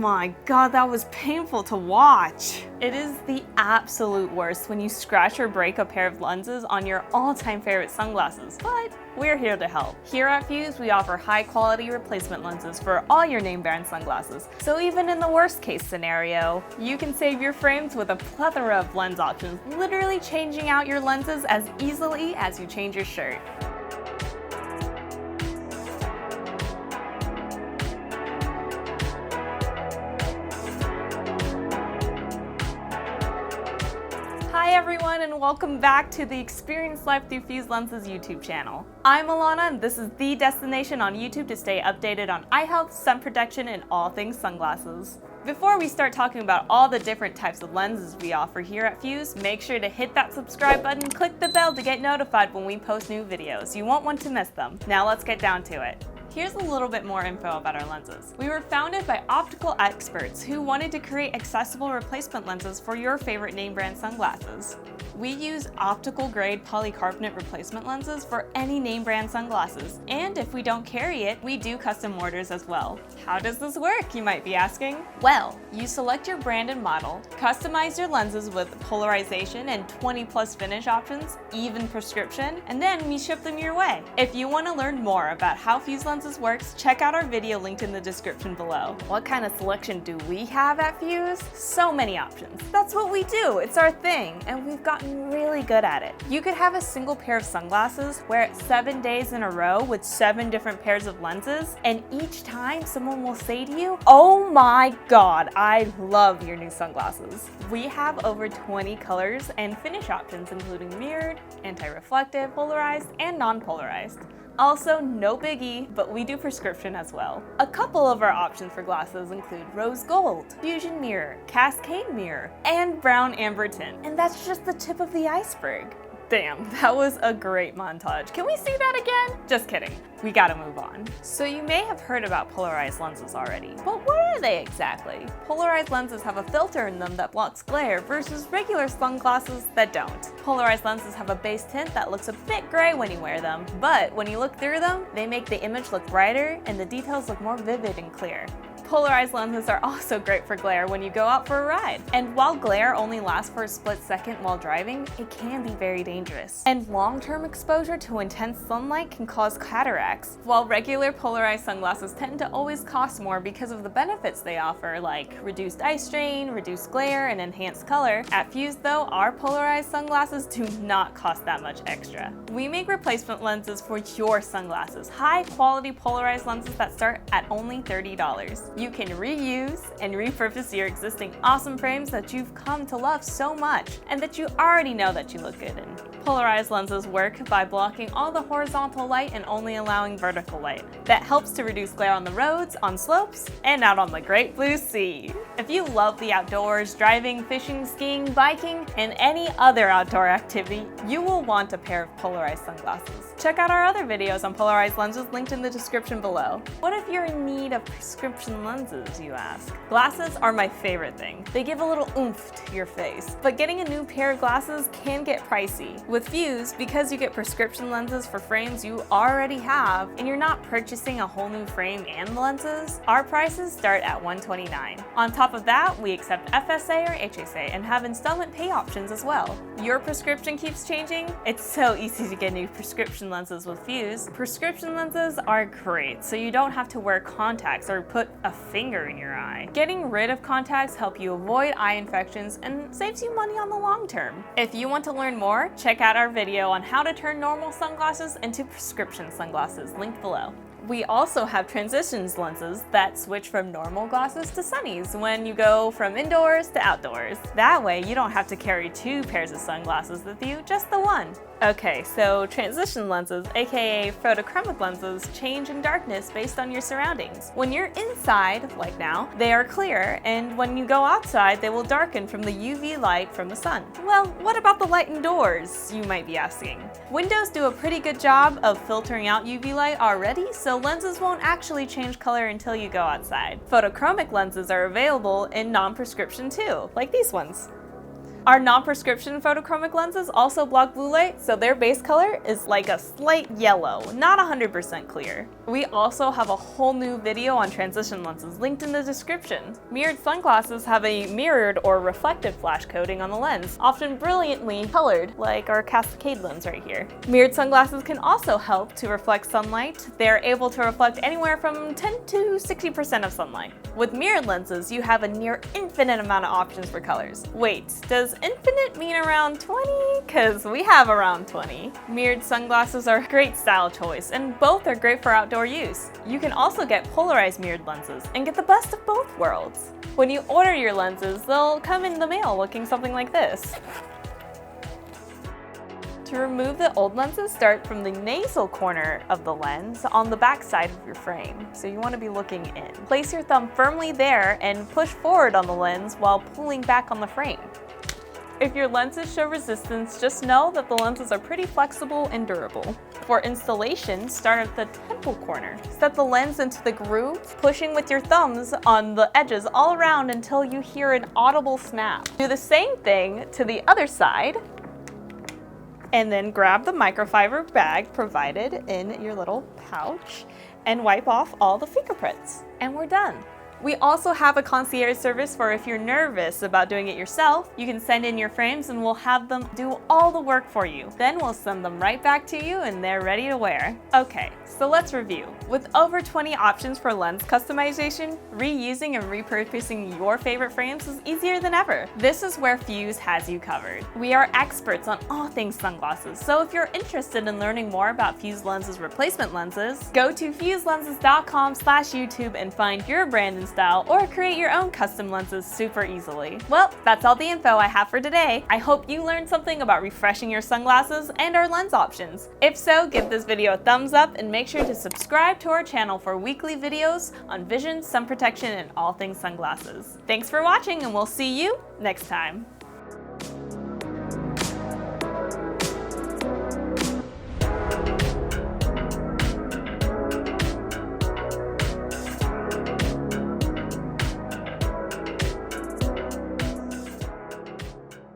my god, that was painful to watch. It is the absolute worst when you scratch or break a pair of lenses on your all-time favorite sunglasses, but we're here to help. Here at Fuse, we offer high-quality replacement lenses for all your name brand sunglasses. So even in the worst-case scenario, you can save your frames with a plethora of lens options, literally changing out your lenses as easily as you change your shirt. Hi everyone, and welcome back to the Experience Life Through Fuse Lenses YouTube channel. I'm Alana, and this is the destination on YouTube to stay updated on eye health, sun protection, and all things sunglasses. Before we start talking about all the different types of lenses we offer here at Fuse, make sure to hit that subscribe button, click the bell to get notified when we post new videos. You won't want to miss them. Now let's get down to it. Here's a little bit more info about our lenses. We were founded by optical experts who wanted to create accessible replacement lenses for your favorite name brand sunglasses. We use optical grade polycarbonate replacement lenses for any name brand sunglasses, and if we don't carry it, we do custom orders as well. How does this work, you might be asking? Well, you select your brand and model, customize your lenses with polarization and 20+ finish options, even prescription, and then we ship them your way. If you want to learn more about how Fuse Lenses works, check out our video linked in the description below. What kind of selection do we have at Fuse? So many options. That's what we do, it's our thing, and we've gotten really good at it. You could have a single pair of sunglasses, wear it 7 days in a row with 7 different pairs of lenses, and each time someone will say to you, "Oh my god, I love your new sunglasses." We have over 20 colors and finish options, including mirrored, anti-reflective, polarized, and non-polarized. Also, no biggie, but we do prescription as well. A couple of our options for glasses include rose gold, fusion mirror, cascade mirror, and brown amber tint. And that's just the tip of the iceberg. Damn, that was a great montage. Can we see that again? Just kidding. We gotta move on. So you may have heard about polarized lenses already, but what are they exactly? Polarized lenses have a filter in them that blocks glare versus regular sunglasses that don't. Polarized lenses have a base tint that looks a bit gray when you wear them, but when you look through them, they make the image look brighter and the details look more vivid and clear. Polarized lenses are also great for glare when you go out for a ride. And while glare only lasts for a split second while driving, it can be very dangerous. And long-term exposure to intense sunlight can cause cataracts. While regular polarized sunglasses tend to always cost more because of the benefits they offer, like reduced eye strain, reduced glare, and enhanced color, at Fuse though, our polarized sunglasses do not cost that much extra. We make replacement lenses for your sunglasses, high-quality polarized lenses that start at only $30. You can reuse and repurpose your existing awesome frames that you've come to love so much and that you already know that you look good in. Polarized lenses work by blocking all the horizontal light and only allowing vertical light. That helps to reduce glare on the roads, on slopes, and out on the great blue sea. If you love the outdoors, driving, fishing, skiing, biking, and any other outdoor activity, you will want a pair of polarized sunglasses. Check out our other videos on polarized lenses linked in the description below. What if you're in need of prescription lenses, you ask? Glasses are my favorite thing. They give a little oomph to your face, but getting a new pair of glasses can get pricey. With Fuse, because you get prescription lenses for frames you already have, and you're not purchasing a whole new frame and lenses, our prices start at $129. On top of that, we accept FSA or HSA and have installment pay options as well. Your prescription keeps changing? It's so easy to get new prescription lenses with Fuse. Prescription lenses are great, so you don't have to wear contacts or put a finger in your eye. Getting rid of contacts help you avoid eye infections and saves you money on the long term. If you want to learn more, check out our video on how to turn normal sunglasses into prescription sunglasses, linked below. We also have transitions lenses that switch from normal glasses to sunnies when you go from indoors to outdoors. That way you don't have to carry 2 pairs of sunglasses with you, just the one. Okay, so transition lenses, aka photochromic lenses, change in darkness based on your surroundings. When you're inside, like now, they are clear, and when you go outside, they will darken from the UV light from the sun. Well, what about the light indoors, you might be asking? Windows do a pretty good job of filtering out UV light already, so lenses won't actually change color until you go outside. Photochromic lenses are available in non-prescription too, like these ones. Our non-prescription photochromic lenses also block blue light, so their base color is like a slight yellow, not 100% clear. We also have a whole new video on transition lenses linked in the description. Mirrored sunglasses have a mirrored or reflective flash coating on the lens, often brilliantly colored, like our Cascade lens right here. Mirrored sunglasses can also help to reflect sunlight. They're able to reflect anywhere from 10 to 60% of sunlight. With mirrored lenses, you have a near infinite amount of options for colors. Wait, does infinite mean around 20? Cause we have around 20. Mirrored sunglasses are a great style choice, and both are great for outdoor use. You can also get polarized mirrored lenses and get the best of both worlds. When you order your lenses, they'll come in the mail looking something like this. To remove the old lenses, start from the nasal corner of the lens on the back side of your frame. So you want to be looking in. Place your thumb firmly there and push forward on the lens while pulling back on the frame. If your lenses show resistance, just know that the lenses are pretty flexible and durable. For installation, start at the temple corner. Set the lens into the groove, pushing with your thumbs on the edges all around until you hear an audible snap. Do the same thing to the other side, and then grab the microfiber bag provided in your little pouch and wipe off all the fingerprints. And we're done. We also have a concierge service for if you're nervous about doing it yourself. You can send in your frames and we'll have them do all the work for you. Then we'll send them right back to you and they're ready to wear. Okay, so let's review. With over 20 options for lens customization, reusing and repurposing your favorite frames is easier than ever. This is where Fuse has you covered. We are experts on all things sunglasses, so if you're interested in learning more about Fuse Lenses replacement lenses, go to fuselenses.com/YouTube and find your brand and style, or create your own custom lenses super easily. Well, that's all the info I have for today. I hope you learned something about refreshing your sunglasses and our lens options. If so, give this video a thumbs up and make sure to subscribe to our channel for weekly videos on vision, sun protection, and all things sunglasses. Thanks for watching, and we'll see you next time.